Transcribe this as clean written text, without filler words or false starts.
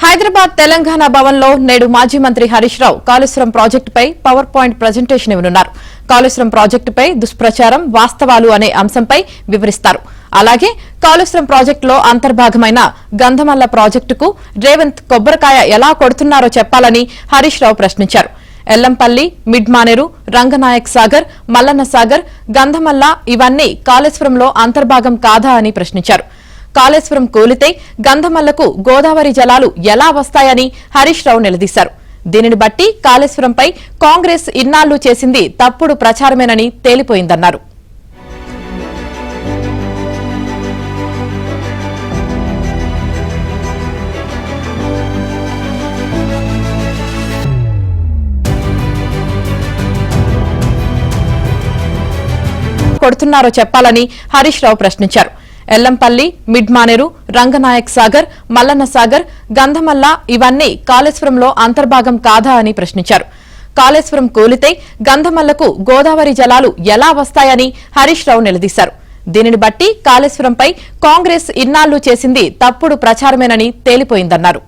హైదరాబాద్ తెలంగాణ భవన్లో నేడు మాజీ మంత్రి హరీష్ రావు కాళేశ్వరం ప్రాజెక్టుపై పవర్ పాయింట్ ప్రజెంటేషన్ ఇవ్వనున్నారు. కాళేశ్వరం ప్రాజెక్టుపై దుష్ప్రచారం, వాస్తవాలు అనే అంశంపై వివరిస్తారు. అలాగే కాళేశ్వరం ప్రాజెక్టులో అంతర్భాగమైన గంధమల్ల ప్రాజెక్టుకు రేవంత్ కొబ్బరికాయ ఎలా కొడుతున్నారో చెప్పాలని హరీష్ రావు ప్రశ్నించారు. ఎల్లంపల్లి, మిడ్మానేరు, రంగనాయక్ సాగర్, మల్లన్న సాగర్, గంధమల్ల ఇవన్నీ కాళేశ్వరంలో అంతర్భాగం కాదా అని ప్రశ్నించారు. కాళేశ్వరం కూలితే గంధమల్లకు గోదావరి జలాలు ఎలా వస్తాయని హరీష్ రావు నిలదీశారు. దీనిని బట్టి కాళేశ్వరంపై కాంగ్రెస్ ఇన్నాళ్లు చేసింది తప్పుడు ప్రచారమేనని తేలిపోయిందన్నారు. కొడుతున్నారో చెప్పాలని హరీష్ రావు ప్రశ్నించారు. ఎల్లంపల్లి, మిడ్మానేరు, రంగనాయక్ సాగర్, మల్లన్న సాగర్, గంధమల్ల ఇవన్నీ కాళేశ్వరంలో అంతర్భాగం కాదా అని ప్రశ్నించారు. కాళేశ్వరం కూలితే గంధమల్లకు గోదావరి జలాలు ఎలా వస్తాయని హరీష్ రావు నిలదీశారు. దీనిని బట్టి కాళేశ్వరంపై కాంగ్రెస్ ఇన్నాళ్లు చేసింది తప్పుడు ప్రచారమేనని తేలిపోయిందన్నారు.